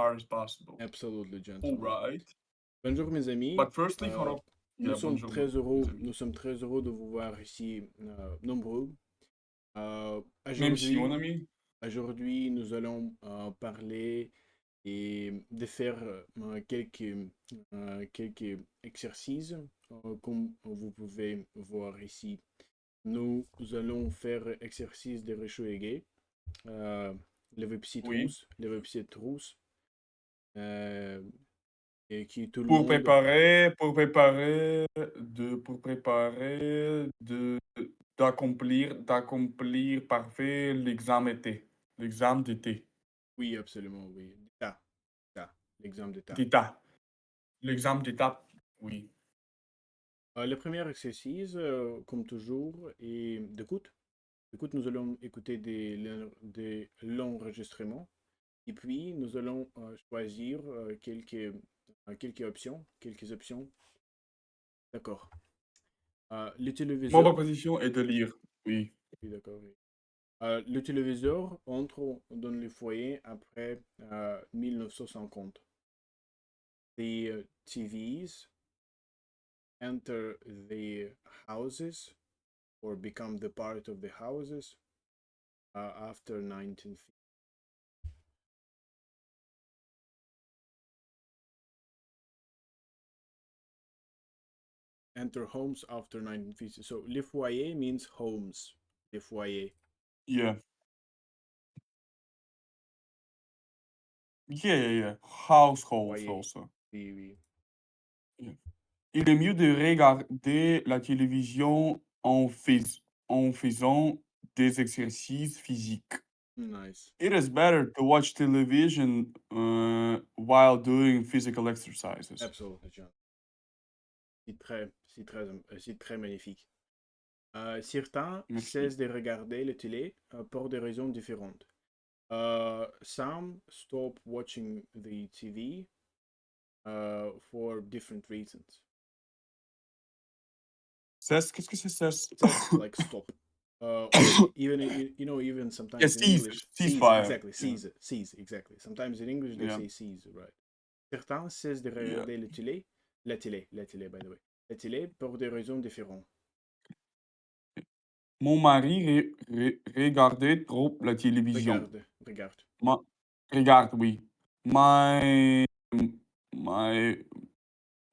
hard as possible. Absolutely, All gentlemen. right. Bonjour mes amis. But firstly, hold up. Nous Yeah, sommes bonjour, très mes heureux, amis. nous sommes très heureux de vous voir ici nombreux. Merci, mon Aujourd'hui, ami. aujourd'hui, nous allons parler et de faire quelques exercices, comme vous pouvez voir ici. Nous allons faire exercice de réchauffer, lever petite Oui. rousse, lever petite rousse, euh, et qui tout le Pour monde. préparer, d'accomplir parfait l'examen d'été. Oui, absolument, oui. D'état, l'exemple d'état. D'état. L'examen d'état, oui. Le premier exercice, comme toujours, est d'écoute. Écoute, nous allons écouter de l'enregistrement et puis nous allons choisir quelques options. Quelques options. D'accord. Le Mon téléviseur. proposition est de lire, oui. Oui, d'accord, oui. Le téléviseur entre dans le foyer après 1950. The TVs enter the houses or become the part of the houses after 1950. Enter homes after 1950. So, le foyer means homes. Le foyer. Yeah. Yeah. Households Foyer. also. Oui, oui. Yeah. Il est mieux de regarder la télévision en faisant des exercices physiques. Nice. It is better to watch television while doing physical exercises. Absolutely, John. C'est très magnifique. Certains Merci. cessent de regarder la télé pour des raisons différentes. Some stop watching the TV for different reasons. Qu'est-ce que c'est cesse? Cess like stop. Or even even Yeah, sometimes in cease. English, cease Ceasefire. exactly, Yeah. cease exactly. Sometimes in English they Yeah. say cease, right? Certains cessent de Yeah. regarder la télé, by the way, la télé pour des raisons différentes. Mon mari regardait trop la télévision. Regarde. Ma- Regarde, oui. My,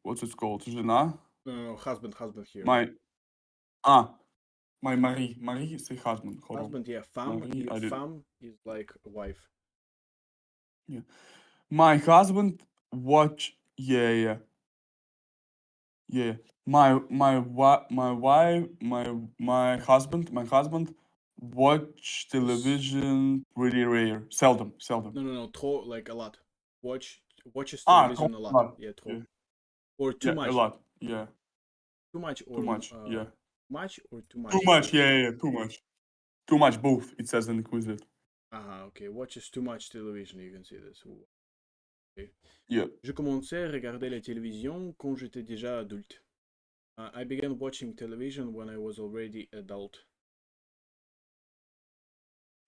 what's it called? No, no, husband here. My, ah, my Mari, say husband. Hold on. Husband, yeah, Mari, I did it. femme is like wife. Yeah. My husband yeah. Yeah. My wife, my husband watch television pretty rare. Seldom. No, trop, like a lot. Watches Trop television a lot. lot. Yeah, trop. Yeah. Or too Yeah, a much. lot. Yeah. Too much Too or much. Yeah. much or too Too much in much. English. Yeah. Too much. Too much both, it says in the quiz. Okay. Watches too much television, you can see this. Okay. Yeah. Je commençais à regarder la télévision quand j'étais déjà adulte. I began watching television when I was already adult.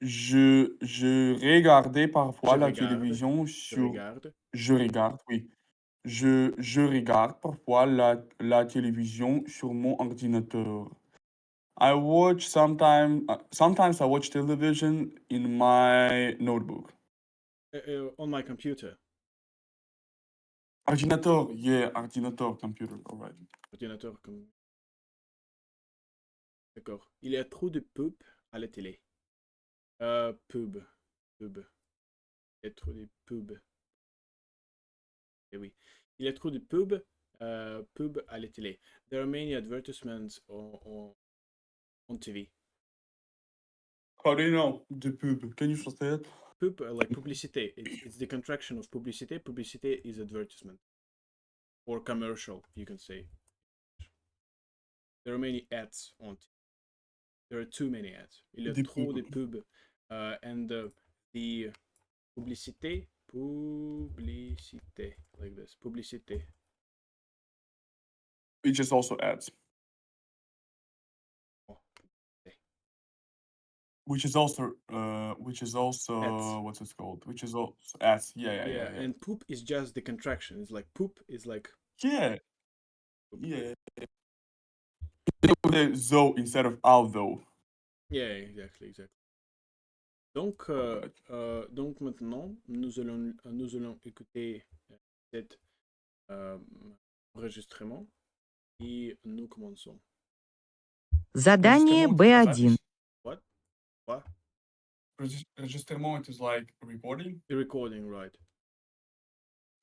Je regardais parfois Je la regarde. télévision Je sur regarde. je regarde, oui. Je regarde parfois la télévision sur mon ordinateur. Sometimes I watch television in my notebook. On my computer. Ordinateur, yeah, ordinateur, computer, alright. Ordinateur comme. D'accord. Il y a trop de pubs à la télé. Pub. Pub. Il y a trop de pubs. Eh oui. Il y a trop de pubs à la télé. There are many advertisements on TV. How do you know the pub? Can you translate it? Pub, like publicité. It's the contraction of publicité. Publicité is advertisement. Or commercial, you can say. There are many ads on TV. There are too many ads. Il y a The trop de pub. pubs. And the publicité, like this. Publicité. Which is also ads. Oh, okay. which is At. also, what's it called? Which is also S. Yeah, yeah, yeah, Yeah, yeah. and poop is just the contraction. It's like poop is like Yeah, poop. yeah. With a zo instead of al though. Yeah, exactly, exactly. Donc, Alright. donc maintenant, nous allons écouter cet euh, enregistrement et nous commençons. Задание Enregistrement, это B1. запись. What? What? Enregistrement, it is like recording. The recording, right?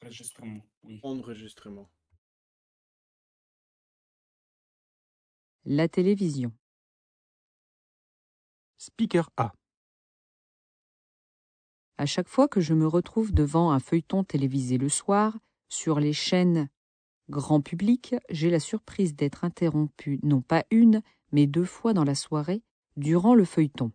Enregistrement, oui. Enregistrement. La télévision. Speaker A. À chaque fois que je me retrouve devant un feuilleton télévisé le soir, sur les chaînes grand public, j'ai la surprise d'être interrompue non pas une, mais 2 fois dans la soirée, durant le feuilleton.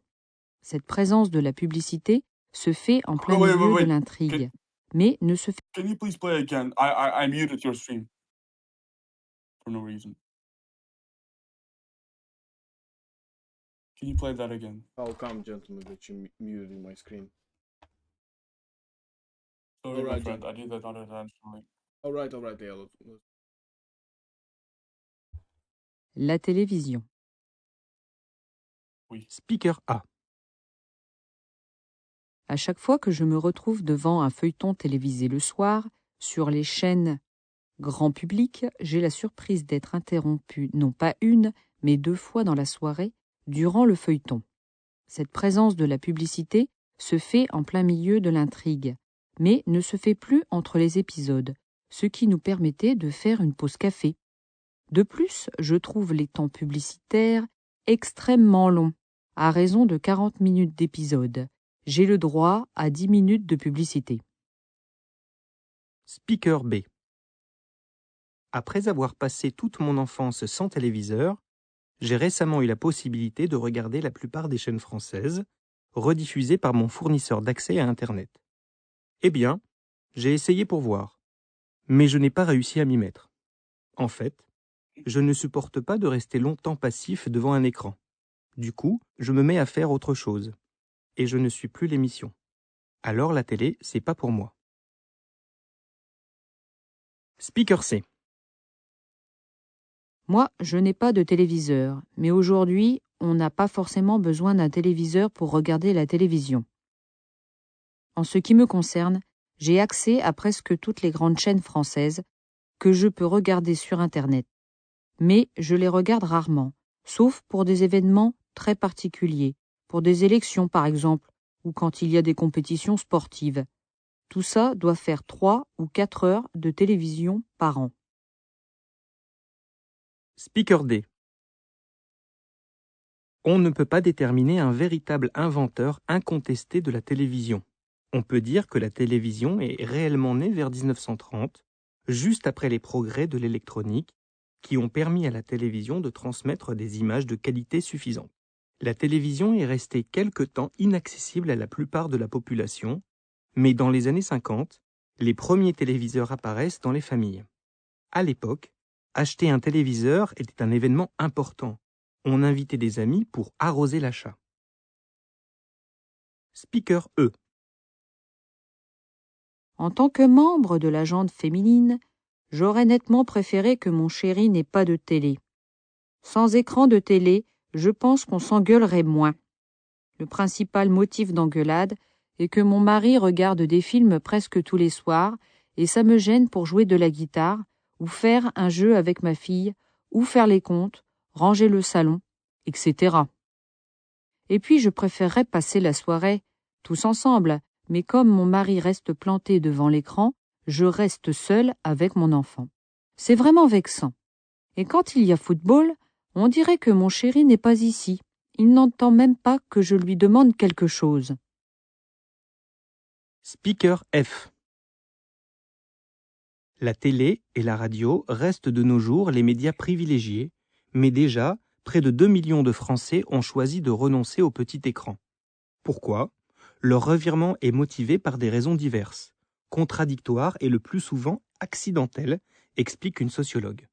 Cette présence de la publicité se fait en plein Wait, milieu de wait. l'intrigue, mais ne se fait Can you please play again? I muted your stream for no reason. Can you play that again? How come, gentlemen, that you muted my screen? Sorry, my Alright, friend. Jen. I did that unintentionally. Alright, yeah, La télévision. Speaker A. À chaque fois que je me retrouve devant un feuilleton télévisé le soir, sur les chaînes grand public, j'ai la surprise d'être interrompue non pas une, mais 2 fois dans la soirée, durant le feuilleton. Cette présence de la publicité se fait en plein milieu de l'intrigue, mais ne se fait plus entre les épisodes, ce qui nous permettait de faire une pause café. De plus, je trouve les temps publicitaires extrêmement longs, à raison de 40 minutes d'épisode. J'ai le droit à 10 minutes de publicité. Speaker B. Après avoir passé toute mon enfance sans téléviseur, j'ai récemment eu la possibilité de regarder la plupart des chaînes françaises, rediffusées par mon fournisseur d'accès à Internet. Eh bien, j'ai essayé pour voir, mais je n'ai pas réussi à m'y mettre. En fait, je ne supporte pas de rester longtemps passif devant un écran. Du coup, je me mets à faire autre chose, et je ne suis plus l'émission. Alors la télé, c'est pas pour moi. Speaker C. Moi, je n'ai pas de téléviseur, mais aujourd'hui, on n'a pas forcément besoin d'un téléviseur pour regarder la télévision. En ce qui me concerne, j'ai accès à presque toutes les grandes chaînes françaises que je peux regarder sur Internet. Mais je les regarde rarement, sauf pour des événements très particuliers, pour des élections par exemple, ou quand il y a des compétitions sportives. Tout ça doit faire 3 ou 4 heures de télévision par an. Speaker D. On ne peut pas déterminer un véritable inventeur incontesté de la télévision. On peut dire que la télévision est réellement née vers 1930, juste après les progrès de l'électronique, qui ont permis à la télévision de transmettre des images de qualité suffisante. La télévision est restée quelque temps inaccessible à la plupart de la population, mais dans les années 50, les premiers téléviseurs apparaissent dans les familles. À l'époque, acheter un téléviseur était un événement important. On invitait des amis pour arroser l'achat. Speaker E. En tant que membre de la gente féminine, j'aurais nettement préféré que mon chéri n'ait pas de télé. Sans écran de télé, je pense qu'on s'engueulerait moins. Le principal motif d'engueulade est que mon mari regarde des films presque tous les soirs et ça me gêne pour jouer de la guitare ou faire un jeu avec ma fille ou faire les comptes, ranger le salon, etc. Et puis je préférerais passer la soirée tous ensemble, mais comme mon mari reste planté devant l'écran, je reste seule avec mon enfant. C'est vraiment vexant. Et quand il y a football, on dirait que mon chéri n'est pas ici. Il n'entend même pas que je lui demande quelque chose. Speaker F. La télé et la radio restent de nos jours les médias privilégiés, mais déjà, près de 2 millions de Français ont choisi de renoncer au petit écran. Pourquoi ? Leur revirement est motivé par des raisons diverses, contradictoires et le plus souvent accidentelles, explique une sociologue.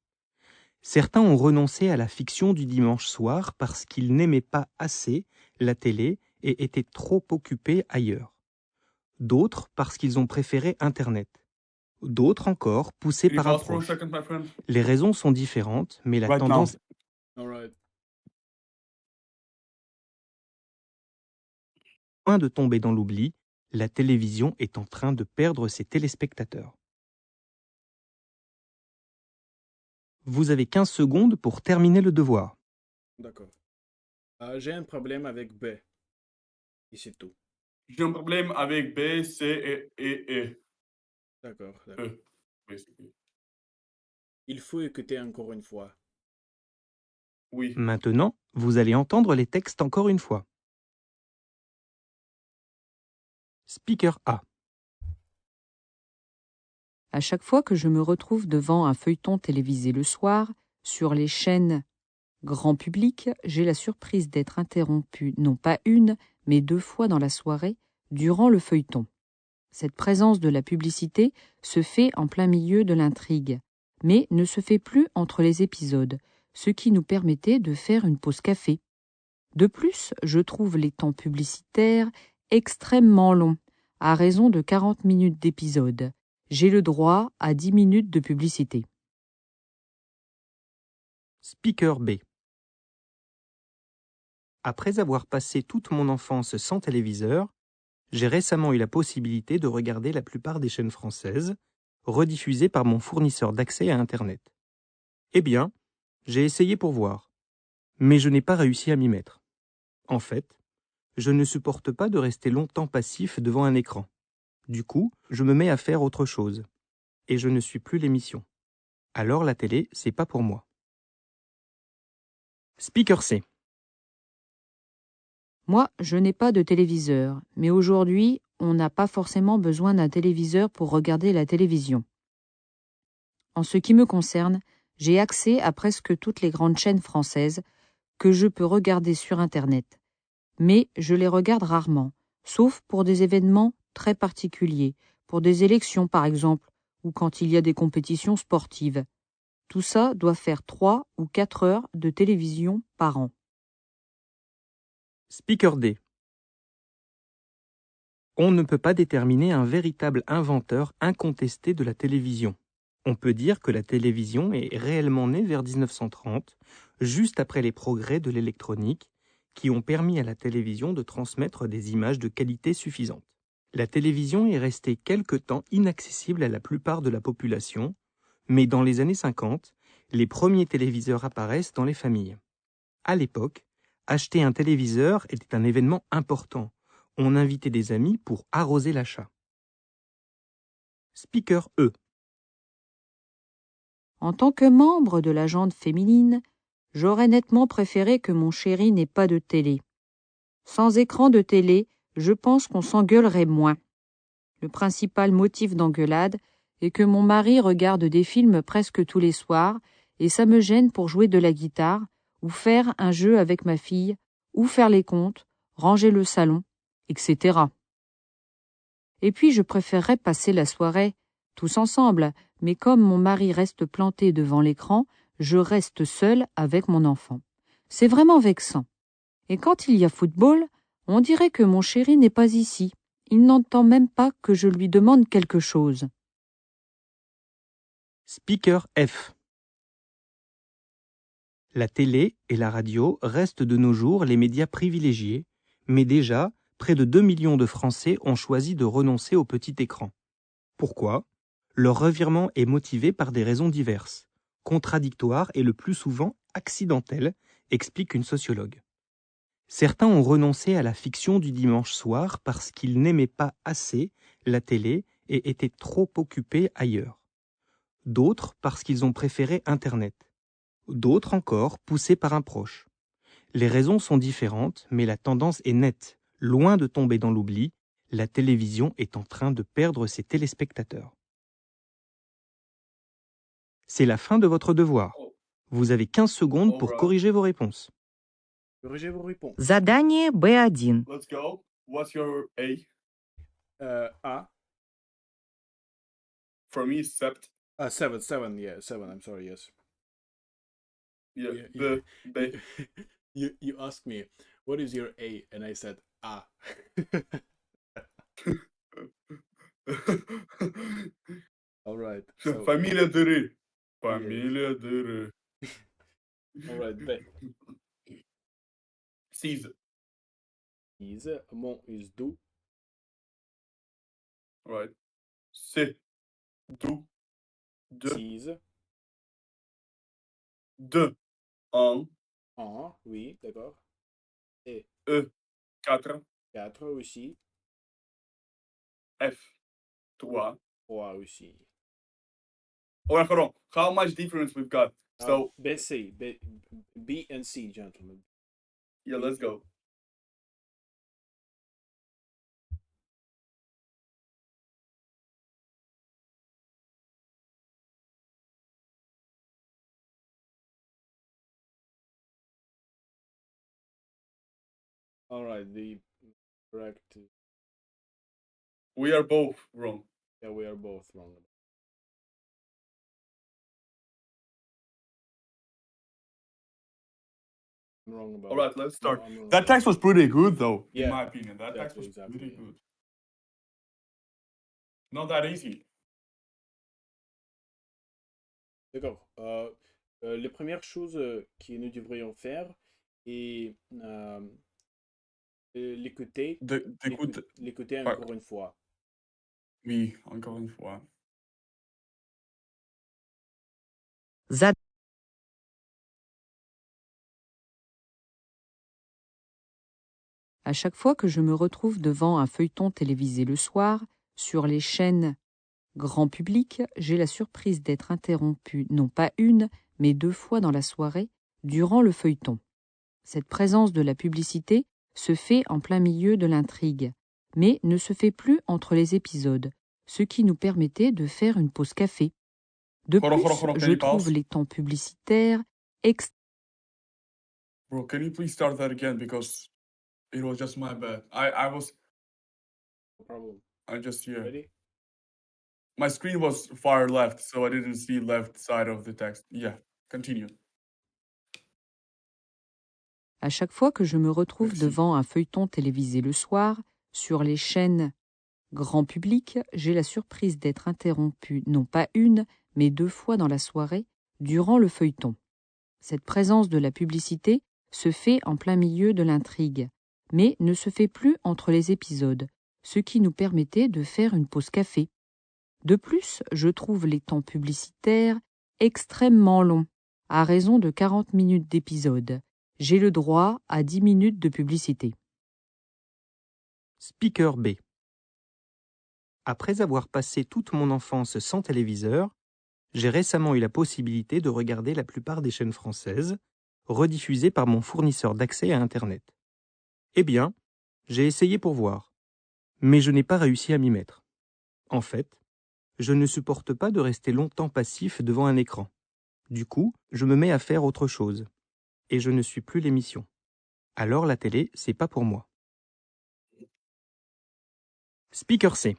Certains ont renoncé à la fiction du dimanche soir parce qu'ils n'aimaient pas assez la télé et étaient trop occupés ailleurs. D'autres parce qu'ils ont préféré Internet. D'autres encore poussés Can you par un pause for a proche. second, my friend? Les raisons sont différentes, mais la Right now. tendance Alright. est loin de tomber dans l'oubli. La télévision est en train de perdre ses téléspectateurs. Vous avez 15 secondes pour terminer le devoir. D'accord. J'ai un problème avec B. Et c'est tout. J'ai un problème avec B, C et E. D'accord, E, d'accord. basically. Il faut écouter encore une fois. Oui. Maintenant, vous allez entendre les textes encore une fois. Speaker A. À chaque fois que je me retrouve devant un feuilleton télévisé le soir, sur les chaînes grand public, j'ai la surprise d'être interrompue non pas une, mais 2 fois dans la soirée, durant le feuilleton. Cette présence de la publicité se fait en plein milieu de l'intrigue, mais ne se fait plus entre les épisodes, ce qui nous permettait de faire une pause café. De plus, je trouve les temps publicitaires extrêmement longs, à raison de 40 minutes d'épisode. J'ai le droit à 10 minutes de publicité. Speaker B. Après avoir passé toute mon enfance sans téléviseur, j'ai récemment eu la possibilité de regarder la plupart des chaînes françaises, rediffusées par mon fournisseur d'accès à Internet. Eh bien, j'ai essayé pour voir, mais je n'ai pas réussi à m'y mettre. En fait, je ne supporte pas de rester longtemps passif devant un écran. Du coup, je me mets à faire autre chose, et je ne suis plus l'émission. Alors la télé, c'est pas pour moi. Speaker C. Moi, je n'ai pas de téléviseur, mais aujourd'hui, on n'a pas forcément besoin d'un téléviseur pour regarder la télévision. En ce qui me concerne, j'ai accès à presque toutes les grandes chaînes françaises que je peux regarder sur Internet. Mais je les regarde rarement, sauf pour des événements très particuliers, pour des élections par exemple, ou quand il y a des compétitions sportives. Tout ça doit faire 3 ou 4 heures de télévision par an. Speaker D. On ne peut pas déterminer un véritable inventeur incontesté de la télévision. On peut dire que la télévision est réellement née vers 1930, juste après les progrès de l'électronique, qui ont permis à la télévision de transmettre des images de qualité suffisante. La télévision est restée quelque temps inaccessible à la plupart de la population, mais dans les années 50, les premiers téléviseurs apparaissent dans les familles. À l'époque, acheter un téléviseur était un événement important. On invitait des amis pour arroser l'achat. Speaker E. En tant que membre de la gente féminine, j'aurais nettement préféré que mon chéri n'ait pas de télé. Sans écran de télé, je pense qu'on s'engueulerait moins. Le principal motif d'engueulade est que mon mari regarde des films presque tous les soirs et ça me gêne pour jouer de la guitare ou faire un jeu avec ma fille ou faire les comptes, ranger le salon, etc. Et puis je préférerais passer la soirée tous ensemble, mais comme mon mari reste planté devant l'écran, je reste seule avec mon enfant. C'est vraiment vexant. Et quand il y a football, on dirait que mon chéri n'est pas ici. Il n'entend même pas que je lui demande quelque chose. Speaker F. La télé et la radio restent de nos jours les médias privilégiés, mais déjà, près de 2 millions de Français ont choisi de renoncer au petit écran. Pourquoi ? Leur revirement est motivé par des raisons diverses, contradictoires et le plus souvent accidentelles, explique une sociologue. Certains ont renoncé à la fiction du dimanche soir parce qu'ils n'aimaient pas assez la télé et étaient trop occupés ailleurs. D'autres parce qu'ils ont préféré Internet. D'autres encore poussés par un proche. Les raisons sont différentes, mais la tendance est nette. Loin de tomber dans l'oubli, la télévision est en train de perdre ses téléspectateurs. C'est la fin de votre devoir. Vous avez 15 secondes pour corriger vos réponses. Corrigez vos réponses. Задание B1. Let's go. What's your A? A. For me, sept. 7, yeah, 7, I'm sorry, yes. Yeah. Yeah, B. You asked me, what is your A? And I said, Ah. All right. So, Família de rei. yes. Família de rei. All right. B. Seize. Is. Mon is do. Right. C'est. Do. De. Six. De. Un. En. Oui, d'accord. Et E. Quatre. 4 aussi. F. Trois. 3 aussi. Oh, hold on. How much difference we've got? So, B, C. B and C, gentlemen. yeah, let's go. All right. The correct. We are both wrong. Yeah, we are both wrong. I'm wrong about All right, let's start. No, I'm wrong That about text was pretty good, though, in Yeah, my opinion. That text was exactly. pretty good. Not that easy. D'accord. Les premières choses que nous devrions faire est l'écouter, D'écoute. l'écouter Ouais. encore une fois. Oui, encore une fois. Zad. À chaque fois que je me retrouve devant un feuilleton télévisé le soir, sur les chaînes grand public, j'ai la surprise d'être interrompue non pas une, mais 2 fois dans la soirée, durant le feuilleton. Cette présence de la publicité se fait en plein milieu de l'intrigue, mais ne se fait plus entre les épisodes, ce qui nous permettait de faire une pause café. De plus, je trouve les temps publicitaires Bro, can you please start that again? Because it was just my bad. No problem. Yeah. Ready? My screen was far left, so I didn't see left side of the text. Yeah, continue. À chaque fois que je me retrouve Merci. devant un feuilleton télévisé le soir, sur les chaînes grand public, j'ai la surprise d'être interrompue non pas une, mais 2 fois dans la soirée, durant le feuilleton. Cette présence de la publicité se fait en plein milieu de l'intrigue, mais ne se fait plus entre les épisodes, ce qui nous permettait de faire une pause café. De plus, je trouve les temps publicitaires extrêmement longs, à raison de 40 minutes d'épisode. J'ai le droit à 10 minutes de publicité. Speaker B. Après avoir passé toute mon enfance sans téléviseur, j'ai récemment eu la possibilité de regarder la plupart des chaînes françaises, rediffusées par mon fournisseur d'accès à Internet. Eh bien, j'ai essayé pour voir, mais je n'ai pas réussi à m'y mettre. En fait, je ne supporte pas de rester longtemps passif devant un écran. Du coup, je me mets à faire autre chose, et je ne suis plus l'émission. Alors la télé, c'est pas pour moi. Speaker C.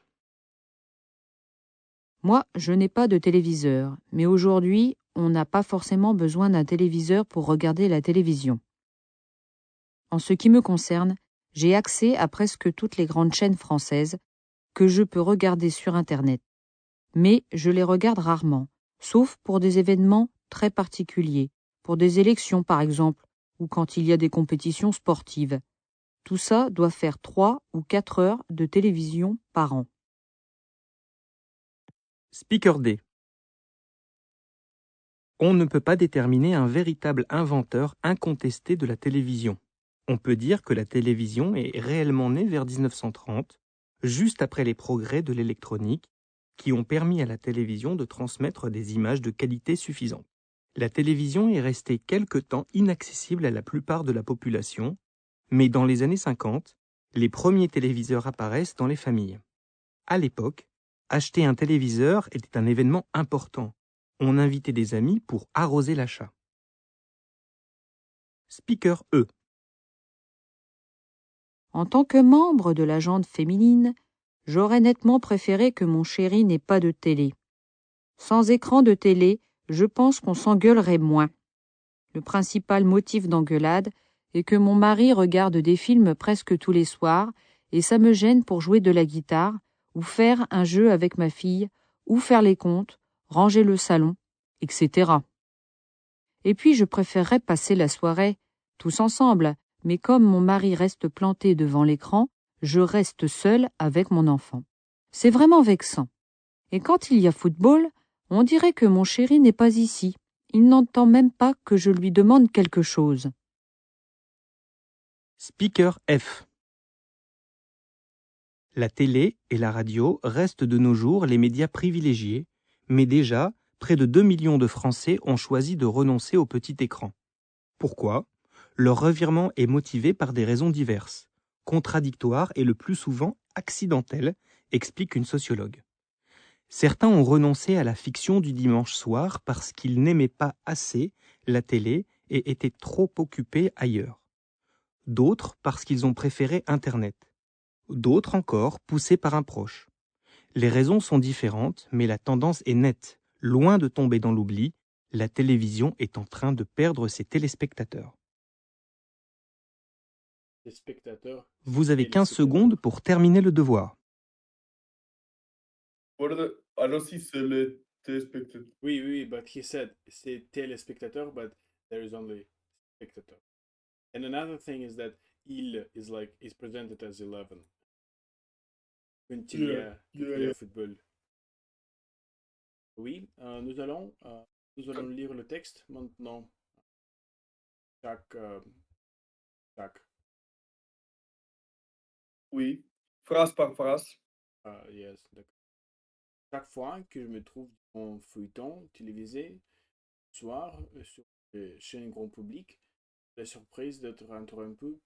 Moi, je n'ai pas de téléviseur, mais aujourd'hui, on n'a pas forcément besoin d'un téléviseur pour regarder la télévision. En ce qui me concerne, j'ai accès à presque toutes les grandes chaînes françaises que je peux regarder sur Internet. Mais je les regarde rarement, sauf pour des événements très particuliers, pour des élections par exemple, ou quand il y a des compétitions sportives. Tout ça doit faire 3 ou 4 heures de télévision par an. Speaker D. On ne peut pas déterminer un véritable inventeur incontesté de la télévision. On peut dire que la télévision est réellement née vers 1930, juste après les progrès de l'électronique, qui ont permis à la télévision de transmettre des images de qualité suffisante. La télévision est restée quelque temps inaccessible à la plupart de la population, mais dans les années 50, les premiers téléviseurs apparaissent dans les familles. À l'époque, acheter un téléviseur était un événement important. On invitait des amis pour arroser l'achat. Speaker E. En tant que membre de la gente féminine, j'aurais nettement préféré que mon chéri n'ait pas de télé. Sans écran de télé, je pense qu'on s'engueulerait moins. Le principal motif d'engueulade et que mon mari regarde des films presque tous les soirs, et ça me gêne pour jouer de la guitare, ou faire un jeu avec ma fille, ou faire les comptes, ranger le salon, etc. Et puis je préférerais passer la soirée tous ensemble, mais comme mon mari reste planté devant l'écran, je reste seule avec mon enfant. C'est vraiment vexant. Et quand il y a football, on dirait que mon chéri n'est pas ici. Il n'entend même pas que je lui demande quelque chose. Speaker F. La télé et la radio restent de nos jours les médias privilégiés, mais déjà, près de 2 millions de Français ont choisi de renoncer au petit écran. Pourquoi ? Leur revirement est motivé par des raisons diverses, contradictoires et le plus souvent accidentelles, explique une sociologue. Certains ont renoncé à la fiction du dimanche soir parce qu'ils n'aimaient pas assez la télé et étaient trop occupés ailleurs. D'autres parce qu'ils ont préféré Internet. D'autres encore poussés par un proche. Les raisons sont différentes, mais la tendance est nette. Loin de tomber dans l'oubli, la télévision est en train de perdre ses téléspectateurs. Les spectateurs. Vous avez 15 téléspectateurs. secondes pour terminer le devoir. Alors si c'est le téléspectateur. Oui, but he said c'est téléspectateur, but there is only spectator. And another thing is that il is presented as 11. Quand il y a football. Oui, nous allons lire le texte maintenant. Chaque. Oui, phrase par phrase. Yes, d'accord. Chaque fois que je me trouve en feuilleton télévisé, soir, sur les chaînes grand public, la surprise d'être interrompu,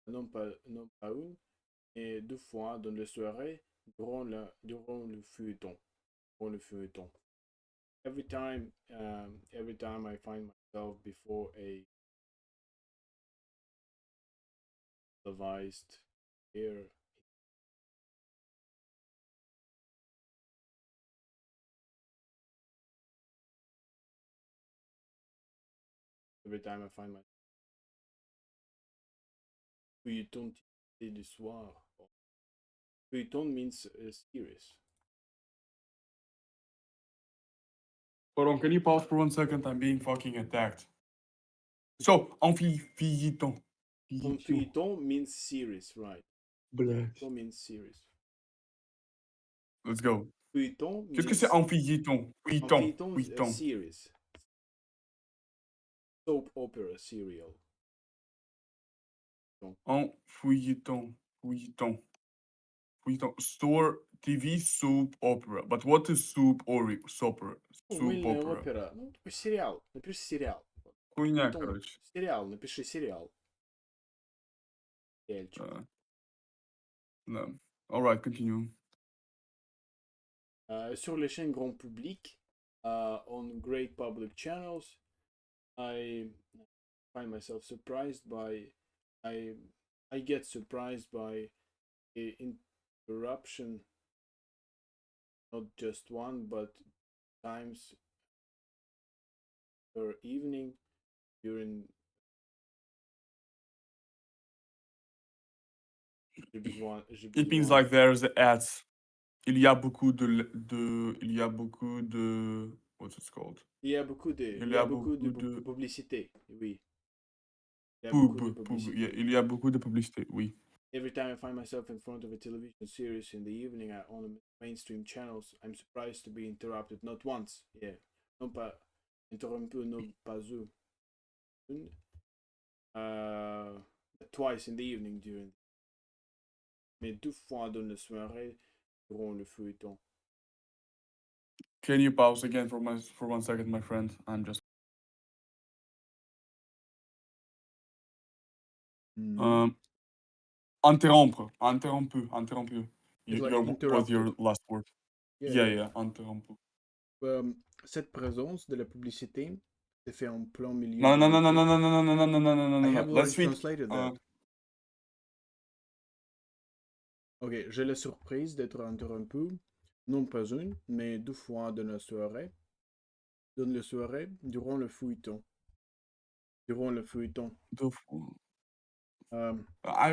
non pas une, et deux fois dans la soirée, durant le feuilleton. Every time I find myself before a televised air. Every time I find myself feuilleton du soir. Feuilleton means series. Hold on, can you pause for 1 second? I'm being fucking attacked. So, feuilleton. Feuilleton means series, right? Blague. Feuilleton means series. Let's go. Feuilleton Qu'est-ce que c'est means... un feuilleton? Feuilleton, Feuilleton. series. Soap opera serial. Un feuilleton. Store TV soap opera. But what is soap opera? Soap opera. Опера. Ну, такой сериал. Напиши сериал. Хуйня, Фeuilleton, короче. сериал. Напиши сериал. Сериальчик. No. Alright, continue. Sur les chaînes grand public, on great public channels, I find myself surprised by... I get surprised by a interruption, not just one, but times per evening during... It means like there's ads. Il y a beaucoup de... What's it called? Il y a beaucoup de publicité, oui. Il y a beaucoup de publicité. Il y a beaucoup de publicité, oui. Every time I find myself in front of a television series in the evening on the mainstream channels, I'm surprised to be interrupted not once, non pas interrompu, non pas une, but twice in the evening during. Mais deux fois dans la soirée durant le feuilleton. Can you pause again for 1 second, my friend? I'm just... Interrompre. It's like Was your interrupted. last word. Yeah, interrompre. Cette présence de la publicité s'est fait en plein milieu. No. I have already Let's read. translated that. Ok, j'ai la surprise d'être interrompu, non pas une, mais deux fois dans la soirée. Durant le feuilleton. Deux fois. Um, I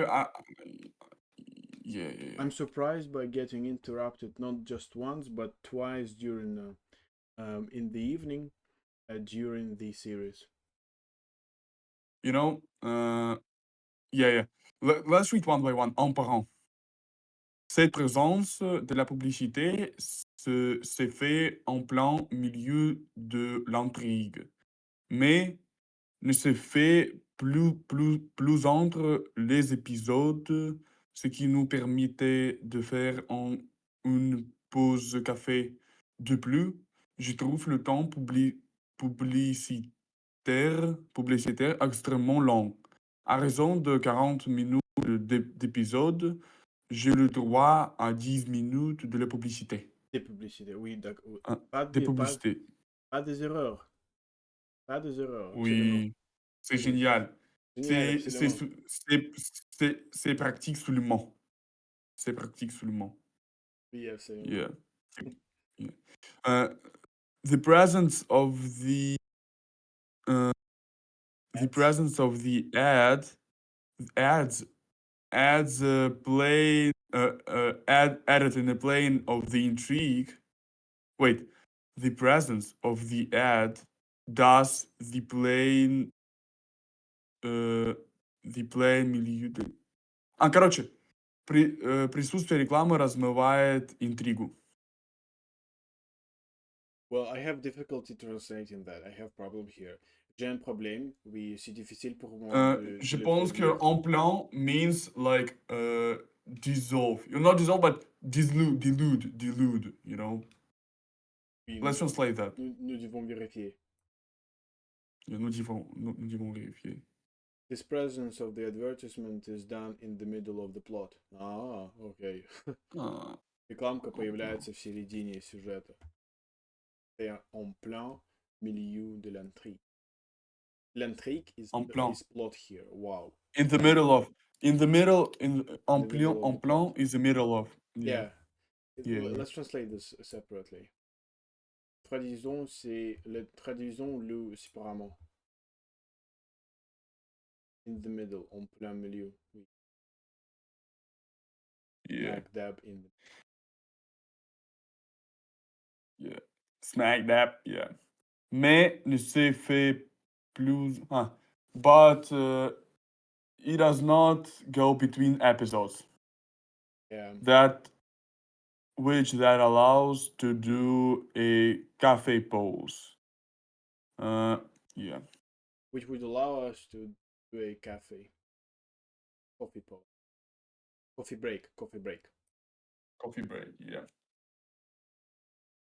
yeah, yeah, yeah. I'm surprised by getting interrupted not just once but twice during in the evening during the series. You know, yeah, yeah. Let's read one by one, en parent. Cette présence de la publicité s'est fait en plein milieu de l'intrigue, mais ne se fait plus entre les épisodes, ce qui nous permettait de faire une pause café. De plus, je trouve le temps publicitaire extrêmement long. À raison de 40 minutes d'épisode, j'ai le droit à 10 minutes de la publicité. Des publicités, oui, d'accord. Hein, Pas des des, pas, publicités. pas des erreurs. Pas des erreurs, absolument. Oui, c'est Oui, génial. génial, C'est absolument. sou c'est pratique seulement. C'est pratique seulement. Oui, absolument. Yeah. Yeah. Uh, the presence of uh, the Ads. presence of the ads adds a plane added in a plane of the intrigue. Wait, the presence of the ad does the plane milieu de... короче, присутствие рекламы размывает интригу. Well, I have difficulty translating that. I have problem here. J'ai un problème. Oui, c'est difficile pour moi Je de le pense que traduire. en plan means like dissolve. Not dissolve, but dilute, you know? Oui, Let's translate that. nous devons vérifier. Nous devons vérifier. This presence of the advertisement is done in the middle of the plot. Ah, окей. Ah, Рекламка появляется в середине сюжета. C'est en plein milieu de l'intrigue. L'intrigue en plan. is plot here. Wow. In the middle of. En the middle of the plan plot. is the middle of. Yeah. Yeah. Yeah, yeah. Let's translate this separately. Traduisons-le séparément. In the middle, en plein milieu. Oui. Yeah. Smack dab in the... Yeah. Smack dab, yeah. Mais ne se fait plus. But it does not go between episodes. Yeah. That allows to do a cafe pause. Yeah. Which would allow us to do a coffee pause. Coffee break. Coffee break, yeah.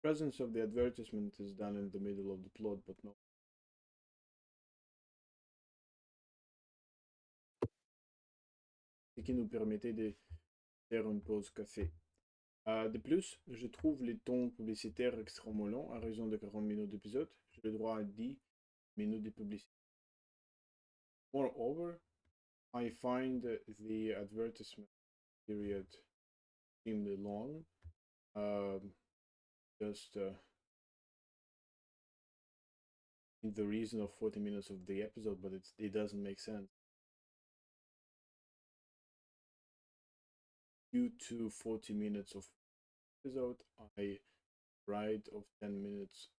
Presence of the advertisement is done in the middle of the plot, but no. Ce qui nous permettait de faire une pause café. De plus, je trouve les tons publicitaires extrêmement longs à raison de 40 minutes d'épisode. J'ai le droit à 10 minutes de publicité. Moreover, I find the advertisement period extremely long. Just in the reason of 40 minutes of the episode, but it doesn't make sense. Due to 40 minutes of episode, I write of 10 minutes.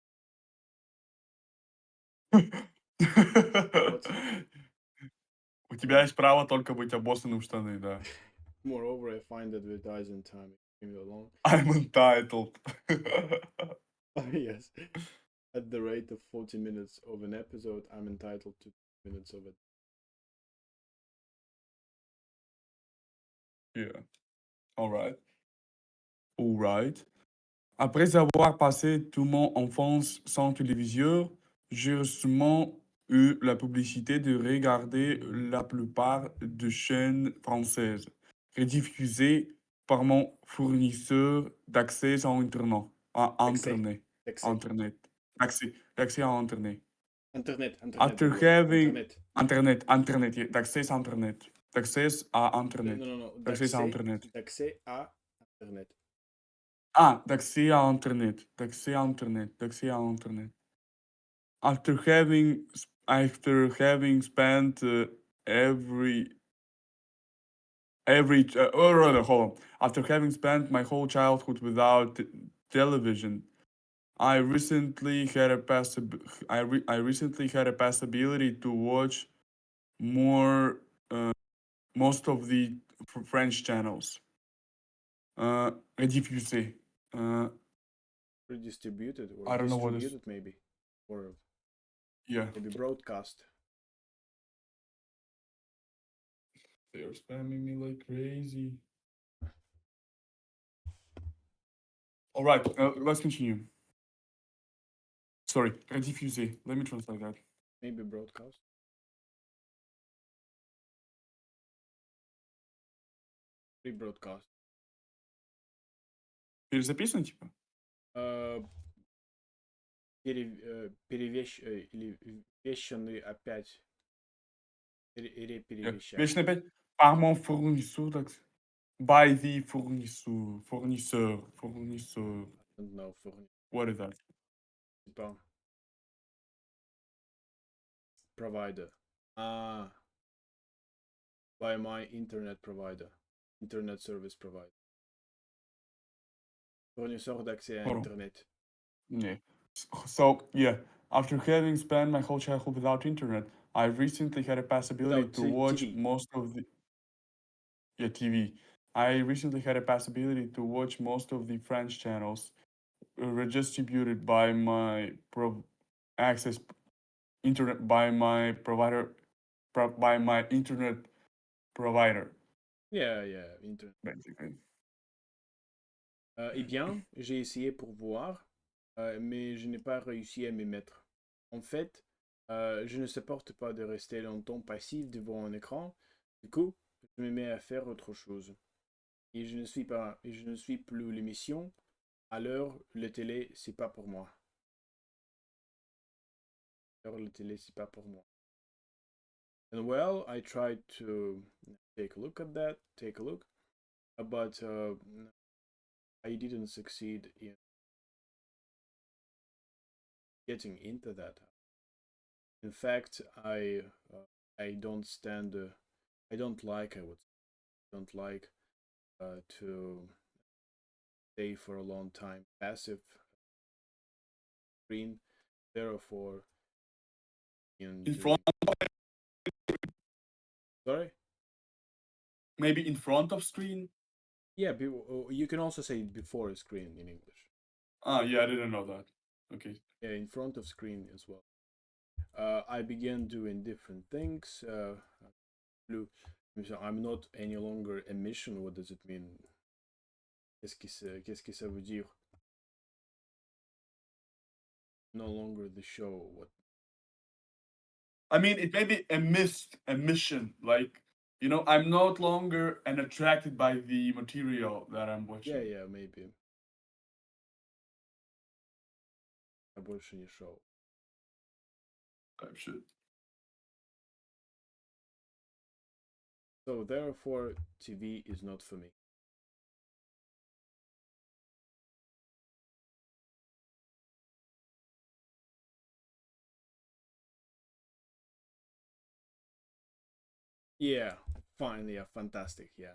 У тебя есть право только быть обоссанным в штаны, да. Moreover, I find advertising time extremely long. I'm entitled. Yes. At the rate of 40 minutes of an episode, I'm entitled to 2 minutes of it. Yeah. All right. Après avoir passé toute mon enfance sans téléviseur, j'ai récemment eu la publicité de regarder la plupart des chaînes françaises rediffusées par mon fournisseur d'accès à Internet. D'accès à Internet. After having Internet. Internet, yeah, d'accès à Internet. D'accès à Internet. No. D'accès à Internet. D'accès à Internet. D'accès à Internet. D'accès à Internet. D'accès à Internet. After having spent every oh, rather, hold on. After having spent my whole childhood without television, I recently had a I recently had a possibility to watch more most of the French channels. Rediffuser. Redistributed or I don't know what is. distributed maybe, or Yeah, maybe broadcast. they are spamming me like crazy. All right, let's continue. Sorry, rediffuser. Let me translate that. Maybe broadcast. Rebroadcast. Перезаписано, типа? Или вещанный опять. Переперевещать. Вечно опять par mon fournisseur, так. By the fournisseur. I don't know, What is that? типа provider. By my internet provider. Internet service provider. Fournisseur d'accès à Hold on. internet. Yeah. So, yeah, after having spent my whole childhood without internet, I recently had a possibility Without to watch TV. most of the TV. I recently had a possibility to watch most of the French channels redistributed by my access internet by my provider by my internet provider, Yeah, internet. basically. Eh bien, j'ai essayé pour voir, mais je n'ai pas réussi à m'y mettre. En fait, je ne supporte pas de rester longtemps passif devant un écran. Du coup, je me mets à faire autre chose. Et je ne suis plus l'émission. Alors, le télé, c'est pas pour moi. Alors, le télé, c'est pas pour moi. And well, I tried to take a look at that, but I didn't succeed in getting into that. In fact, I don't stand. I don't like. Don't like to stay for a long time passive screen. Therefore, In front, sorry. maybe in front of screen. Yeah, you can also say before a screen in English. Yeah, I didn't know that. Okay. Yeah, in front of screen as well. I began doing different things. I'm not any longer a mission. What does it mean? Qu'est-ce que ça veut dire? No longer the show. What? I mean, it may be a mission. Like, I'm not longer attracted by the material that I'm watching. Yeah, maybe. А больше не шоу. Type shit. So therefore, TV is not for me. Yeah, fine. Yeah, fantastic. Yeah.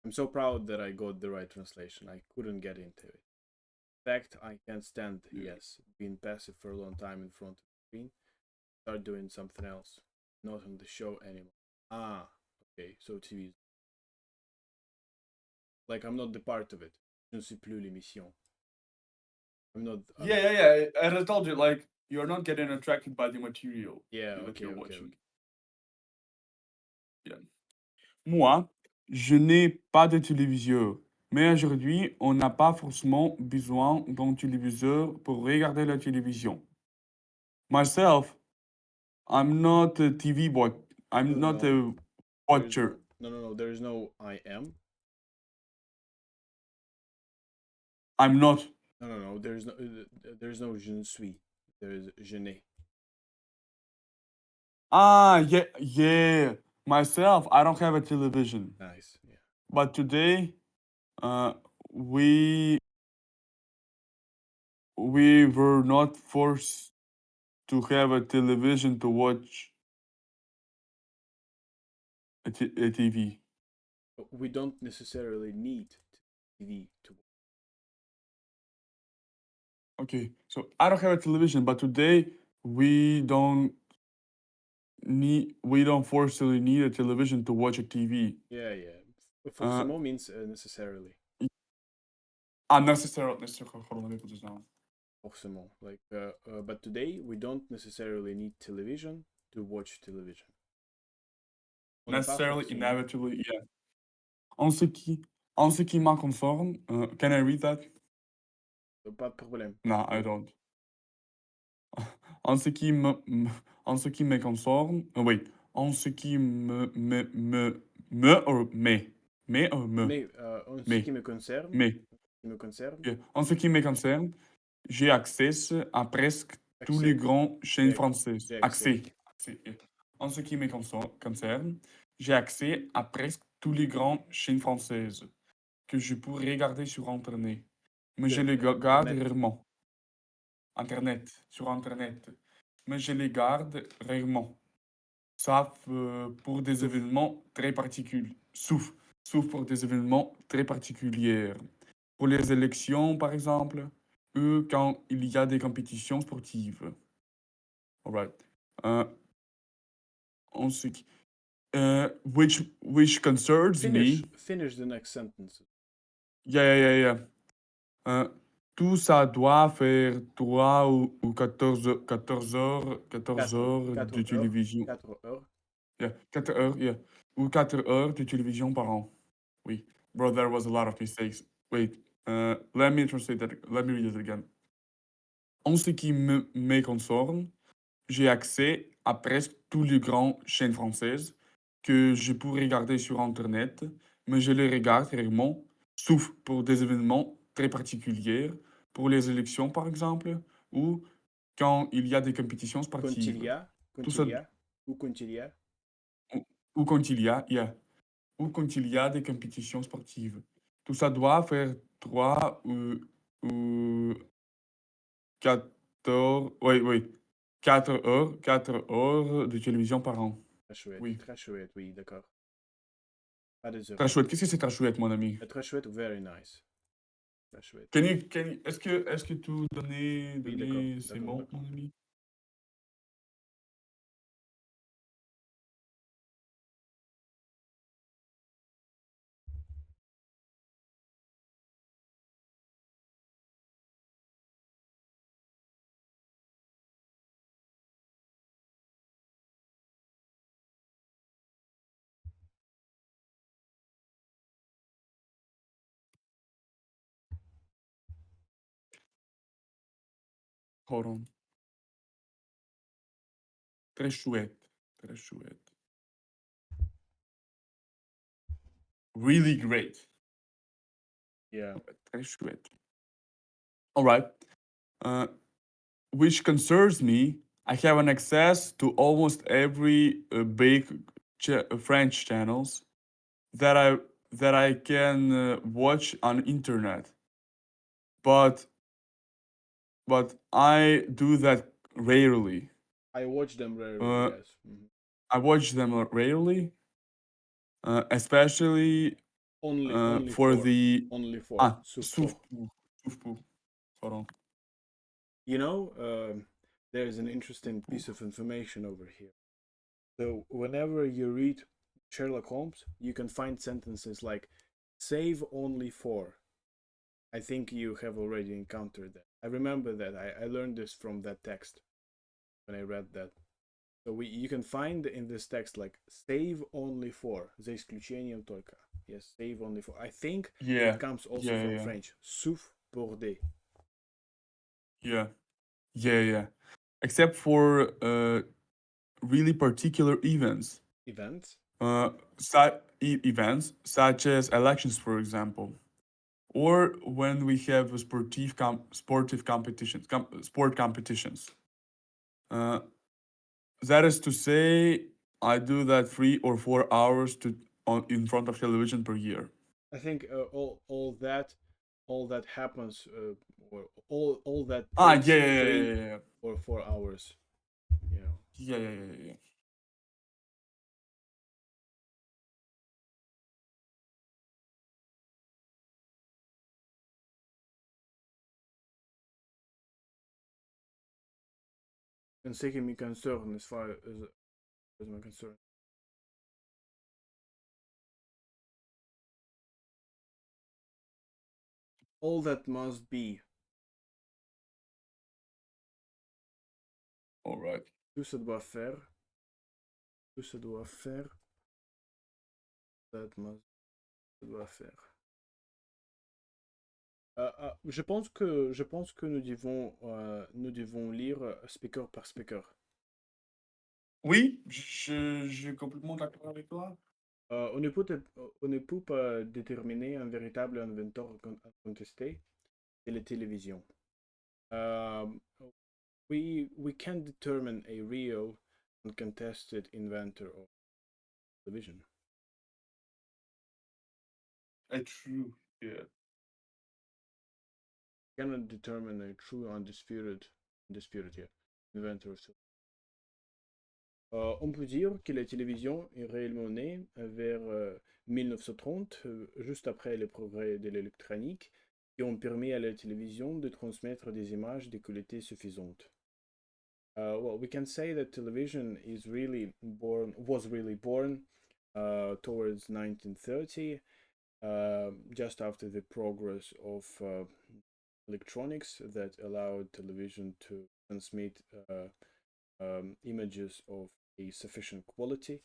I'm so proud that I got the right translation. I couldn't get into it. In fact, I can't stand, yes, being passive for a long time in front of the screen. Start doing something else. Not on the show anymore. Okay, so TV. Like, I'm not the part of it. Je ne suis plus l'émission. I'm not. Yeah. As I told you, like, you're not getting attracted by the material Yeah, that okay, you're okay. watching. Yeah. Moi, je n'ai pas de téléviseur, mais aujourd'hui, on n'a pas forcément besoin d'un téléviseur pour regarder la télévision. Myself, I'm not a TV boy. I'm No, not no. a watcher. No. There is no I am. I'm not. No. There is no je ne suis. There is je n'ai. Yeah. Myself, I don't have a television. Nice. Yeah. But today, we were not forced to have a television to watch a TV. We don't necessarily need TV to. Okay, so I don't have a television, but today we don't forcefully need a television to watch a TV. Yeah, yeah. Uh, Forcément means necessarily. Unnecessarily. Hold on, let me put this down. Forcément. Like, but today we don't necessarily need television to watch television. On n'est pas Necessarily, forcément. inevitably, yeah. En ce qui m'en concerne, can I read that? Pas de problème. No, I don't. En ce qui me concerne, wait, en ce qui or me or me, Mais en ce me, qui me concerne, me. Yeah. En ce qui me concerne, j'ai accès à presque tous les grands chaînes J'ai françaises. accès. Accès, yeah. En ce qui me concerne, j'ai accès à presque tous les grands chaînes françaises que je pourrais regarder sur Internet. Mais je les garde Internet. rarement. Sur Internet. Mais je les garde rarement. Sauf pour des événements très particuliers. Sauf pour des événements très particuliers. Pour les élections, par exemple, ou quand il y a des compétitions sportives. Alright. En ce qui, which concerns me. Finish the next sentence. Yeah. Tout ça doit faire 3 ou 14 heures de télévision. 4 heures. Yeah, 4 heures, yeah. Ou 4 heures de télévision par an. Oui. Bro, there was a lot of mistakes. Wait, let me translate that. Let me read it again. En ce qui me concerne, j'ai accès à presque tous les grandes chaînes françaises que je peux regarder sur Internet, mais je les regarde rarement, sauf pour des événements très particuliers, pour les élections par exemple, ou quand il y a des compétitions sportives. Ou Contilia. Ou quand il y a, yeah. Ou quand il y a des compétitions sportives. Tout ça doit faire 3 ou 14, oui, 4 heures de télévision par an. Très chouette. Oui. Très chouette, oui, d'accord. Pas des heures. Très chouette. Qu'est-ce que c'est très chouette, mon ami? Très chouette, very nice. Très chouette. Est-ce que tu donner Oui, ces mots, mon ami? Hold on. Très chouette. Très chouette. Really great. Yeah. Très chouette. All right. Which concerns me, I have an access to almost every big French channels that I can watch on internet. But I do that rarely. I watch them rarely, yes. I watch them rarely, especially Only for for. the Only for. sauf pour. Hold on. You know, there's an interesting piece of information over here. So whenever you read Sherlock Holmes, you can find sentences like save only for. I think you have already encountered that. I remember that. I learned this from that text when I read that. So you can find in this text like save only for, за исключением только. Yes, save only for. I think it comes also from French. Sauf pour des. Yeah. Except for really particular events. Events? Events such as elections, for example, or when we have sportive competitions, sport competitions. That is to say, I do that 3 or 4 hours in front of television per year. I think all that happens, or all that. Yeah. Or 4 hours. You know. Yeah. En ce qui me concerne, as far as my concern. All that must be. All right. Tout ça doit faire. Tout ça doit faire. That must ça doit faire. Je pense que nous devons lire speaker par speaker. Oui, je suis complètement d'accord avec toi. On ne peut pas déterminer un véritable inventeur contesté de la télévision. We can determine a real uncontested inventor of television. True. Yeah. Cannot determine a true undisputed yeah, inventor of television. On peut dire que la télévision est réellement née vers 1930, juste après les progrès de l'électronique, qui ont permis à la télévision de transmettre des images de qualité suffisante. Well, we can say that television was really born towards 1930, just after the progress of electronics that allowed television to transmit images of a sufficient quality.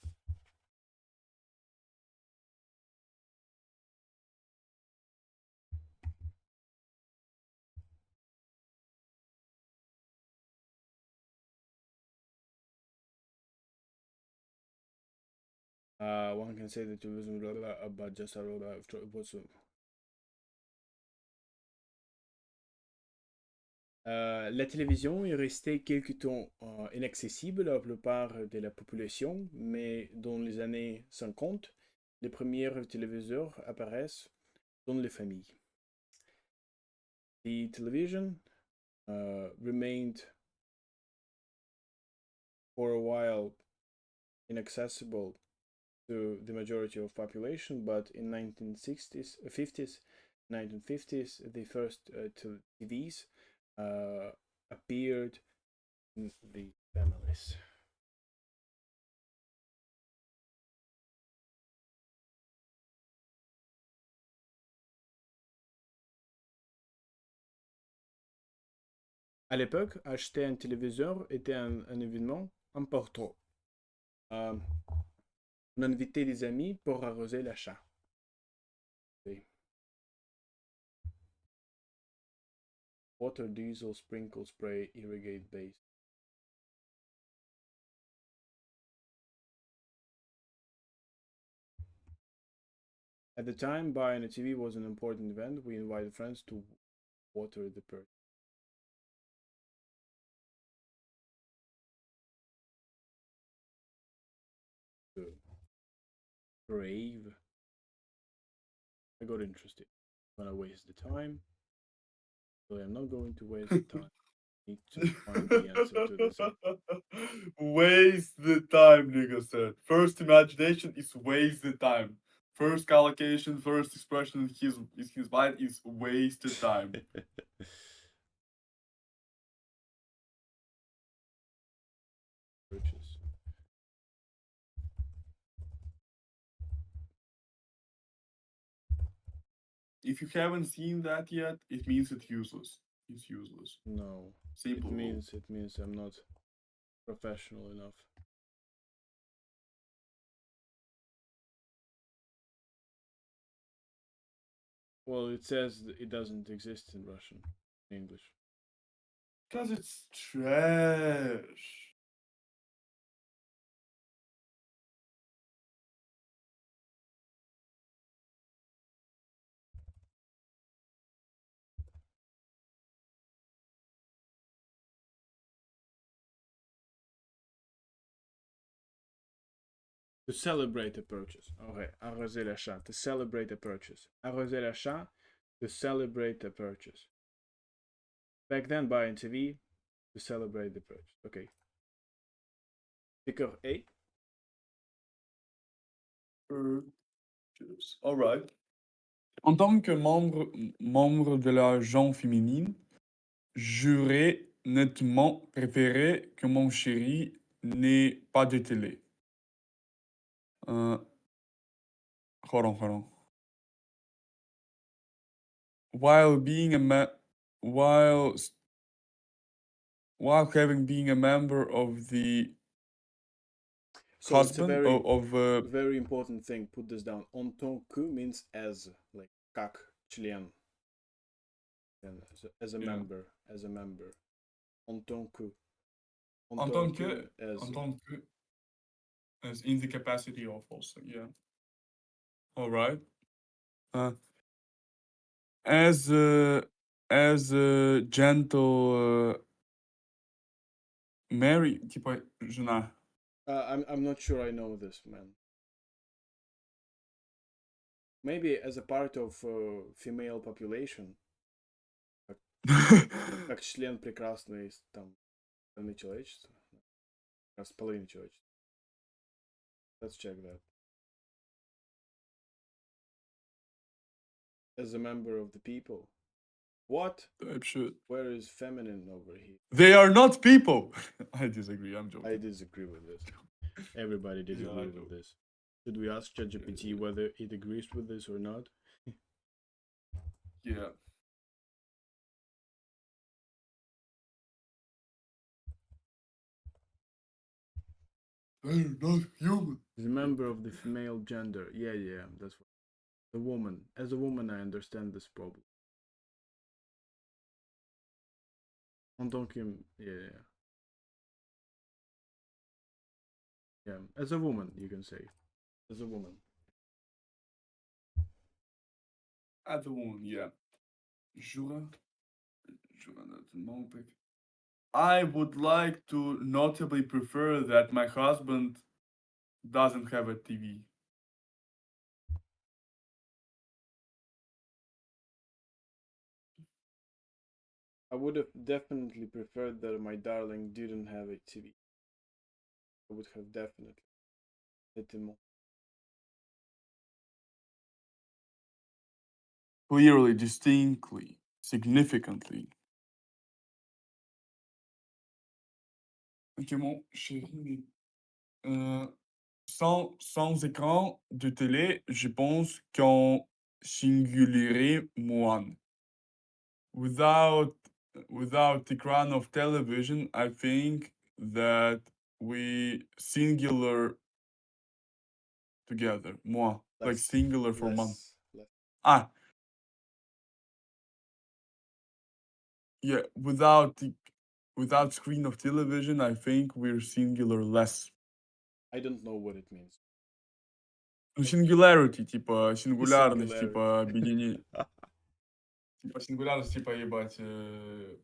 One can say that television but just la télévision est restée quelque temps inaccessible à la plupart de la population, mais dans les années 50, les premiers téléviseurs apparaissent dans les familles. The television remained for a while inaccessible to the majority of population, but in 1950s, the first TVs appeared in the families. À l'époque, acheter un téléviseur était un événement important. On invitait des amis pour arroser l'achat. Water, diesel, sprinkle, spray, irrigate base. At the time, buying a TV was an important event. We invited friends to water the purchase. Brave. I got interested. I'm gonna waste the time. So I'm not going to waste the time. I need to find the answer to this. Waste the time, nigga said. First imagination is waste the time. First collocation, first expression in his mind is wasted time. Purchase. If you haven't seen that yet, it means it's useless. It's useless. No. Simple. It means I'm not professional enough. Well, it says it doesn't exist in Russian, English. Because it's trash. To celebrate a purchase. Okay, arroser l'achat. To celebrate a purchase. Arroser l'achat. To celebrate a purchase. Back then, buying TV. To celebrate the purchase. Okay. Sticker A. All right. En tant que membre de la gente féminine, j'aurais nettement préféré que mon chéri n'ait pas de télé. Hold on. While being a ma- while s- while having being a member of the So it's a husband of very important thing. Put this down. En tant que means as, like как, член. And as a Yeah. member, as a member. En tant que. en tant que as. en tant que as in the capacity of also, yeah. All right. As a gentle Mary, типа жена. I'm not sure I know this, man. Maybe as a part of female population, как член прекрасной там половины человечества, как раз половины человечества. Let's check that. As a member of the people. What? Type shit. Where is feminine over here? They are not people. I disagree. I'm joking. I disagree with this. Everybody Yeah, I disagrees know. with this. Should we ask ChatGPT whether it agrees with this or not? Yeah. They're not human. As a member of the female gender. Yeah, that's what. The woman. As a woman, I understand this problem. En tant que, yeah. Yeah, as a woman, you can say. As a woman. At the one, yeah. Jour, notre. I would like to notably prefer that my husband doesn't have a TV. I would have definitely preferred that my darling didn't have a TV. I would have definitely. Nettement. Clearly, distinctly, significantly. Ok, mon chéri. Sans écran de télé, je pense qu'on singulier one. Without écran of television, I think that we singular together. Moi. Like Less. singular for one. Less. Ah. Yeah, without screen of television, I think we're singular less. I don't know what it means. Ну, singularity, типа, сингулярность, Singularity. типа, объединение. Типа, сингулярность, типа, ебать,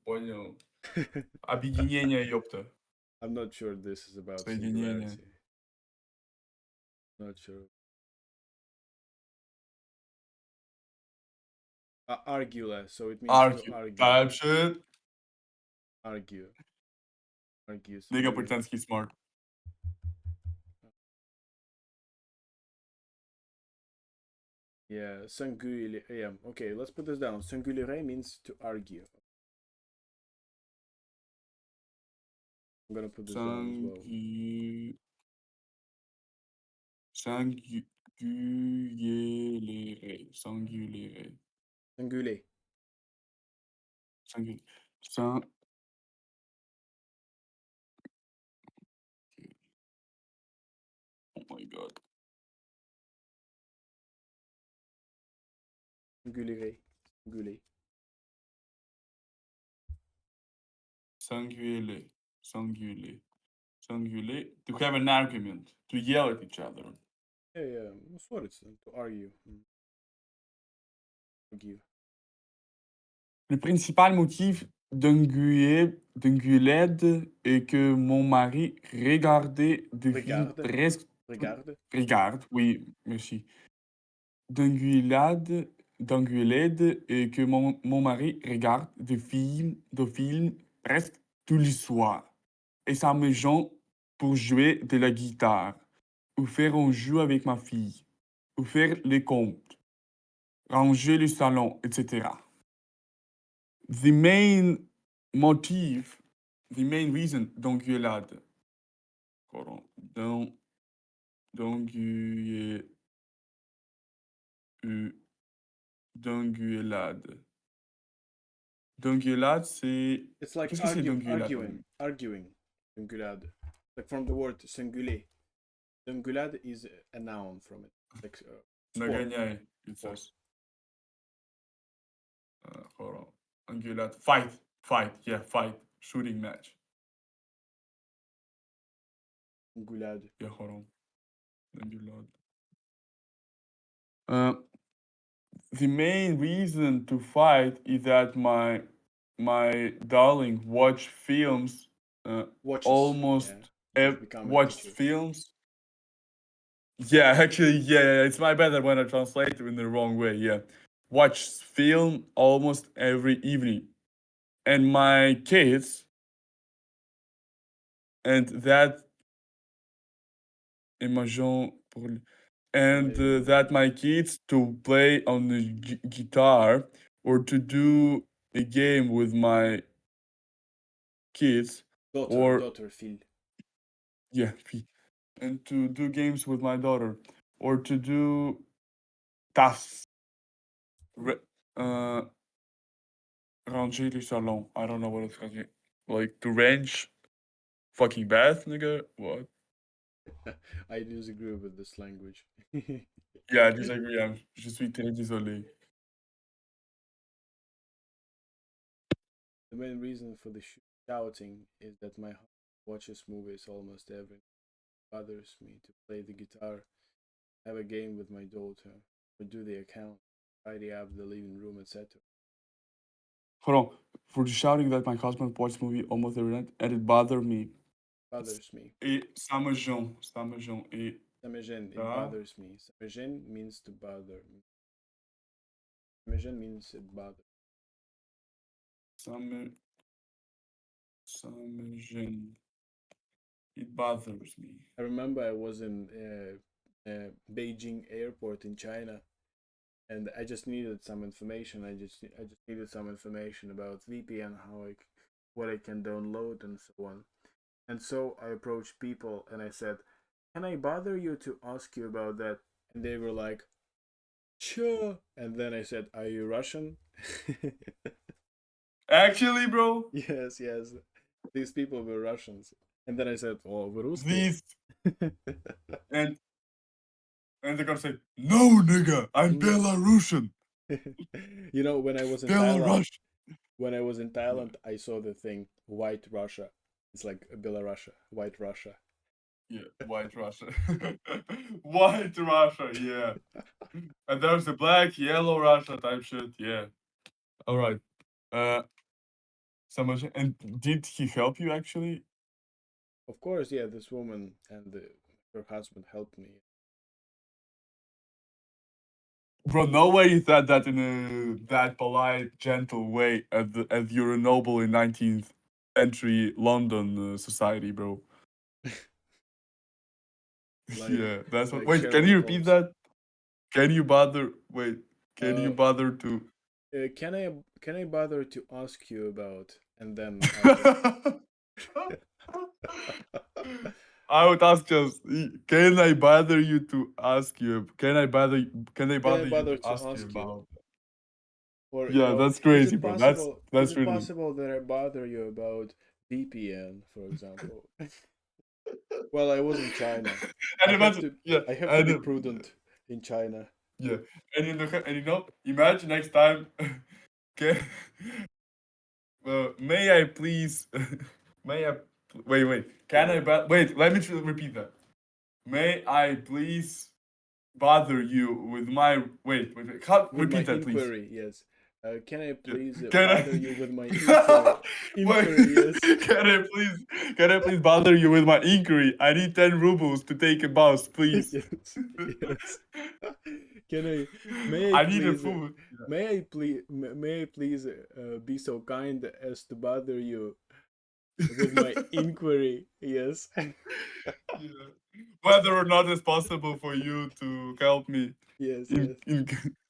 понял. Объединение, ёпта. I'm not sure this is about Соединение. singularity. Not sure. Argue less, so it means to argue. Type shit. Argue. Nigga pretends he's smart. Yeah, singulier. Yeah, okay, let's put this down. Singulier means to argue. I'm gonna put this down as well. Singulier. Singulier. Oh my god. Singulier. Singulier. To have an argument. To yell at each other. Yeah. Ссориться. To argue. Argue. Le principal motif d'engueulade est que mon mari regardait des films Regarde. presque... Regarde. Regarde, oui, merci. D'engueulade et que mon mari regarde des films presque tous les soirs. Et ça me gêne pour jouer de la guitare, ou faire un jeu avec ma fille, ou faire les comptes, ranger le salon, etc. The main motive the main reason, d'engueulade. Hold on. D'engueulade. D'engueulade. D'engueulade, c'est... It's like Qu'est-ce que c'est d'engueulade? arguing. Engueulade. Like from the word singulier. Engueulade is a noun from it. Like sport. Naganyai, it Sport. says. Hold on. Engueulade. Fight. Yeah, fight. Shooting match. Engueulade. Yeah, hold on. Engueulade. The main reason to fight is that my darling watch films Watches. almost Yeah. Just become a watched teacher. films. Yeah, actually, yeah, it's my bad that when I translate it in the wrong way. Yeah, watch film almost every evening, and my kids, and that imagine pour- and that my kids to play on the guitar or to do a game with my kids Daughter, fille. yeah, and to do games with my daughter or to do tasks. Ranger les salons. I don't know what it's called. Like to range fucking bath, nigga. What? I disagree with this language. Yeah, I disagree. Je suis très désolé. The main reason for the shouting is that my husband watches movies almost every night. It bothers me to play the guitar, have a game with my daughter, or do the account, tidy up the living room, etc. Hold on. For the shouting that my husband watches movie almost every night, and it bothers me. Bothers me. Et ça me gêne. Ça me gêne. Et Ça me gêne. It bothers me. Ça me gêne means to bother. Ça me gêne means it bothers. ça me gêne. It bothers me. I remember I was in Beijing airport in China, and I just needed some information. I just needed some information about VPN, what I can download and so on. And so I approached people and I said, "Can I bother you to ask you about that?" And they were like, "Sure." And then I said, "Are you Russian?" Actually, bro. Yes. These people were Russians. And then I said, "Oh, вы русские?" These and they're gonna say, "No, nigga, I'm No. Belarusian." You know, when I was in Belarus. Thailand, I saw the thing White Russia. It's like Belarus, White Russia. Yeah, White Russia. White Russia, yeah. And there's the black, yellow Russia type shit, yeah. All right. So much. And did he help you actually? Of course, yeah. This woman and her husband helped me. Bro, no way you said that in a that polite, gentle way as you're a noble in 19th century London society, bro. Yeah, that's what. like Wait, can you Sherlock repeat Holmes. that? Can you bother? Wait, can you bother to? Can I bother to ask you about? And then I would ask just, can I bother you to ask you? Can I bother you to ask you about? Or Yeah, that's crazy, bro. That's is it really possible that I bother you about VPN, for example? Well, I was in China. and imagine, yeah, I have to be prudent in China. Yeah, and you know, imagine next time. Okay, may I please? May I? Wait. Can I? Wait, let me repeat that. May I please bother you with my wait? Repeat that, please. Inquiry, yes. Can I please Can bother I- you with my inquiry? Inquiry, yes. Can I please bother you with my inquiry? I need 10 rubles to take a bus, please. Yes. May I I need a please, food. may I please be so kind as to bother you with my inquiry? Yes. Yeah. Whether or not it's possible for you to help me Yes.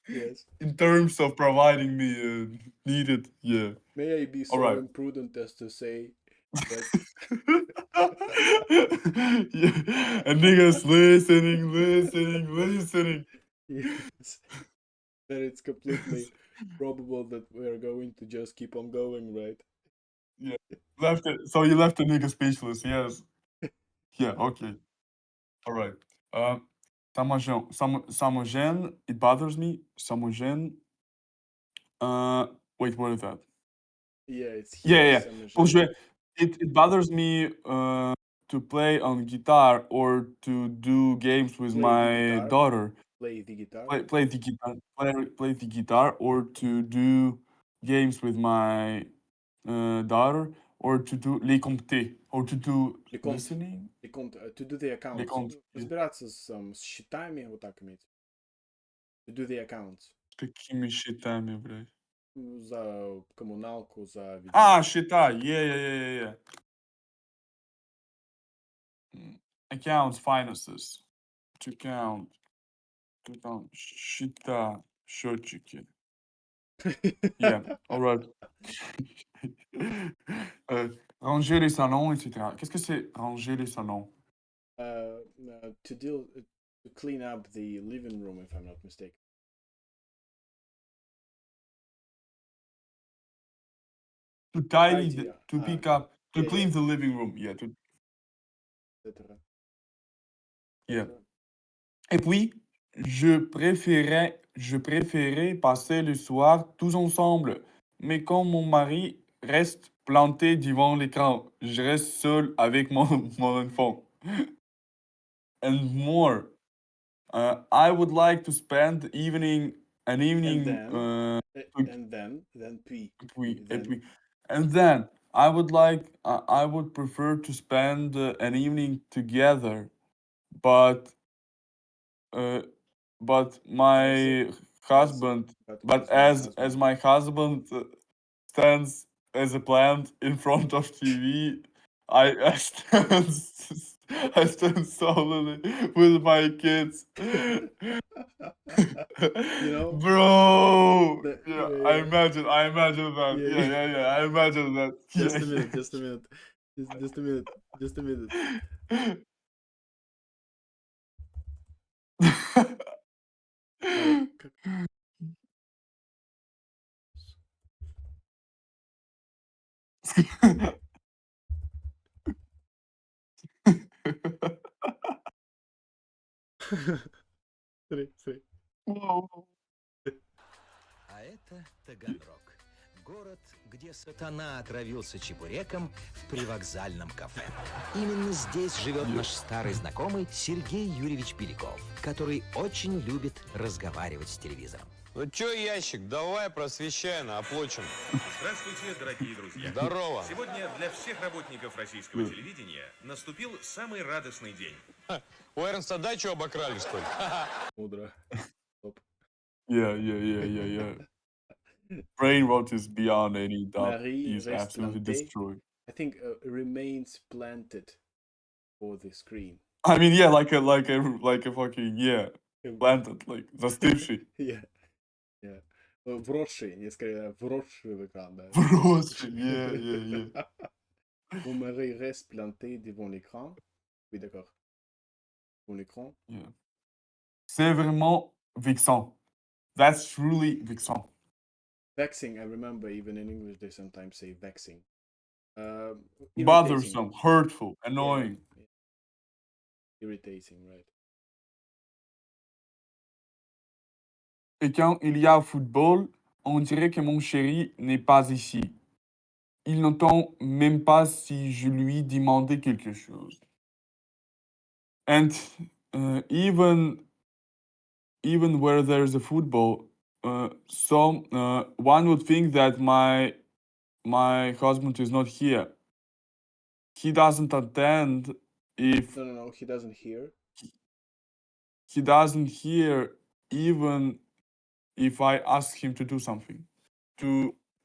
Yes. in terms of providing me needed. Yeah. May I be All so right. imprudent as to say, But Yeah, and niggas listening. yes, then it's completely probable that we're going to just keep on going, right? Yeah. Left it. So you left the nigga speechless. Yes. Yeah. Okay. All right. Ça me gêne. It bothers me. Ça me gêne. Wait. What is that? Yeah, it's Yeah. here, Yeah. Pour Saint-Jean. jouer. It bothers me to play on guitar or to do games with Play the my guitar. daughter. Play the guitar. Play the guitar, or to do games with my daughter, or to do les compter, or to do Les comptes. listening. Les comptes. To do the Les accounts. comptes. Разбираться с счетами, вот так иметь. To do the accounts. Какими счетами, блядь? За коммуналку, за Ah, видео. счета. Yeah. Accounts, finances. To count. Счета, счетчики. Yeah, all right. Ranger les salons, etc. Qu'est-ce que c'est ranger les salons? To clean up the living room, if I'm not mistaken. To tidy, Tidy, to pick okay. up, to Yeah, clean yeah. the living room. Yeah, Etc. yeah. Et puis, je préférais passer le soir tous ensemble. Mais quand mon mari reste planté devant l'écran, je reste seul avec mon enfant. And more. I would like to spend an evening, Then P. et Then. puis, I would prefer to spend an evening together, but uh, but my husband, but as my husband stands as a plant in front of TV, I stand I stand solely with my kids. You know, Bro, yeah, yeah, I yeah. imagine that. Yeah, Yeah, I imagine that. Just a Yeah, minute, just a minute. Just a minute. yeah. Смотри. Wow. А это Таганрог. Город, где сатана отравился чебуреком в привокзальном кафе. Именно здесь живет наш старый знакомый Сергей Юрьевич Беляков, который очень любит разговаривать с телевизором. Ну чё, ящик, давай просвещай на оплачем. Здравствуйте, дорогие друзья. Здорово. Сегодня для всех работников российского телевидения наступил самый радостный день. У Эрнста дачу обокрали, что ли? Мудро. Стоп. Yeah. Brain rot is beyond any doubt. Marie He's reste absolutely plantée. destroyed. I think remains planted for the screen. I mean, yeah, like a fucking, yeah, planted, like застывший. Yeah. Вросший, я скорее вросший в экран, да. Вросший, yeah. Mon mari reste planté devant l'écran. Oui, d'accord. Devant l'écran. Yeah. C'est vraiment vexant. That's truly vexant. Vexing, I remember even in English they sometimes say vexing. Irritating. Bothersome, hurtful, annoying. Yeah. Irritating, right. Et quand il y a football, on dirait que mon chéri n'est pas ici. Il n'entend même pas si je lui demandais quelque chose. And even where there's a football, one would think that my husband is not here. He doesn't attend if No, he doesn't hear. he doesn't hear even if I ask him to do something.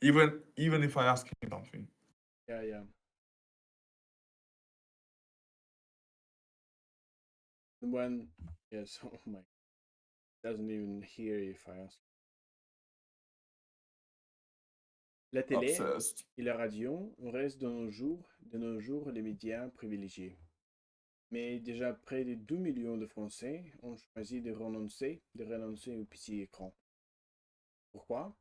Even if I ask him something. Yeah. When, yes, oh my, doesn't even hear if I ask. La télé Obsessed. et la radio, on reste de nos jours de nos jours les médias privilégiés. Mais déjà près de 2 millions de Français ont choisi de renoncer au petit écran. Pourquoi?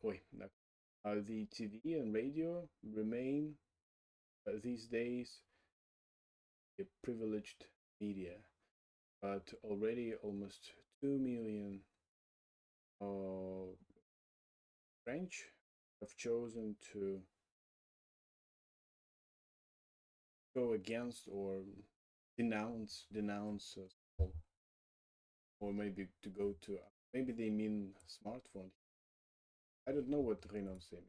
Oui, d'accord. The TV and radio remain these days a privileged media, but already almost 2 million French have chosen to go against or denounce or maybe to go to maybe they mean smartphone. I don't know what renounce means.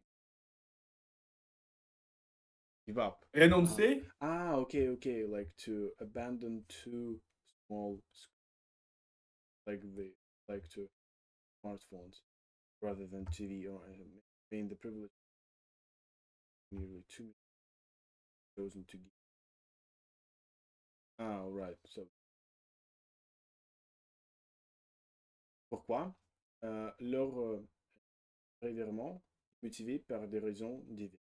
Give up. Renoncer? Okay, like to abandon too small, like to smartphones rather than TV or being the privilege nearly 2 million chosen to give. Right. So pourquoi? Leur régulièrement motivé par des raisons diverses,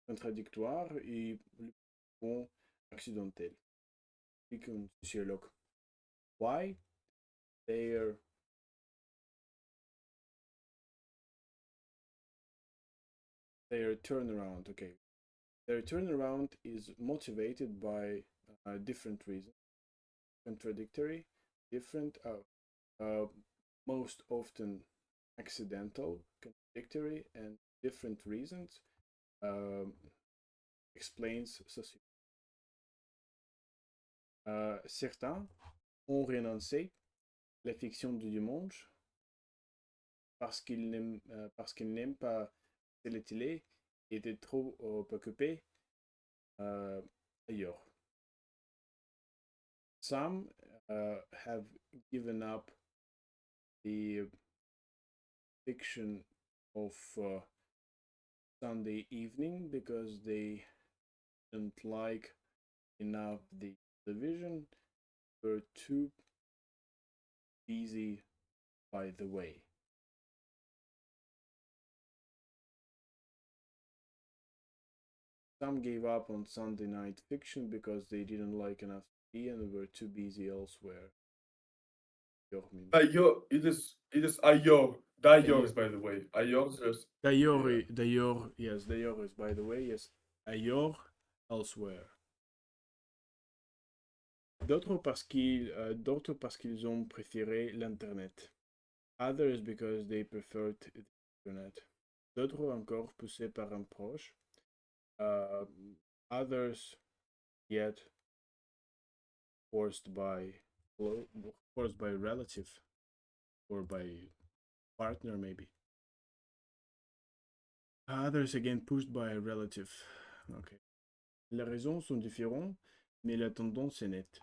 contradictoires et le bon accidentelles. Explique un sociologue. Why? Their turnaround, okay. Their turnaround is motivated by different reasons, contradictory, different, most often accidental, contradictory, and different reasons explains sociology. Certains ont renoncé la fiction du dimanche parce qu'ils n'aiment pas la télé et étaient trop occupés ailleurs. Some have given up the fiction of Sunday evening because they didn't like enough the television, were too busy by the way. Some gave up on Sunday night fiction because they didn't like enough TV and were too busy elsewhere. Ailleurs, it is ailleurs. D'ailleurs, by the way. Ailleurs is D'ailleurs, yes, d'ailleurs is by the way, yes. Ailleurs, elsewhere. D'autres parce qu'ils ont préféré l'internet. Others because they preferred the internet. D'autres encore poussés par un proche. Others yet forced by relative or by partner maybe. Others again pushed by a relative. Okay. Les raisons sont différentes, mais la tendance est nette.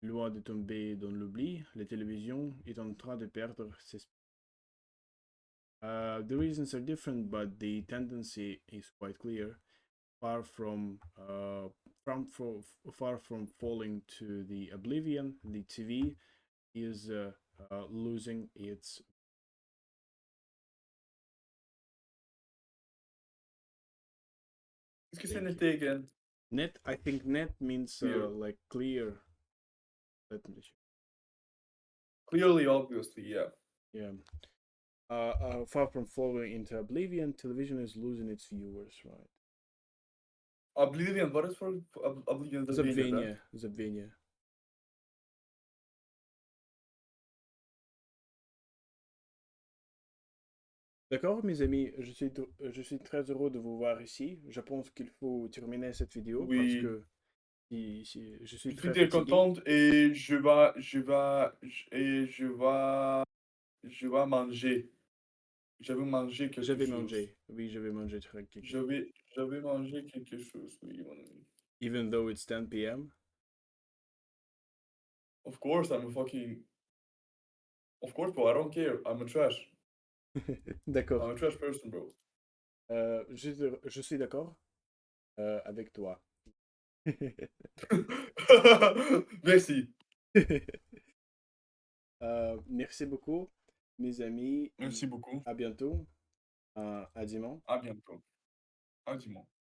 Loin de tomber dans l'oubli, la télévision est en train de perdre ses... The reasons are different, but the tendency is quite clear. Far from falling to the oblivion, the TV is losing its. Qu'est-ce que c'est netté again? Net, I think net means like clear. Let me check. Clearly, obviously, yeah. Yeah. Far from falling into oblivion, television is losing its viewers, right? Oblivion, what is for Oblivion? Забвение. D'accord, mes amis, je suis très heureux de vous voir ici. Je pense qu'il faut terminer cette vidéo parce Oui. que je suis Je suis très très fatigué. contente et je vais manger. Je vais manger quelque chose. Oui, je vais manger très quelque Je vais manger quelque chose, oui, mon ami. Even though it's 10 p.m. Of course, Of course, bro, I don't care. I'm a trash. D'accord. I'm a trash person, bro. Je suis d'accord avec toi. Merci. Merci beaucoup, mes amis. Merci beaucoup. À bientôt. À dimanche. À bientôt. À dimanche.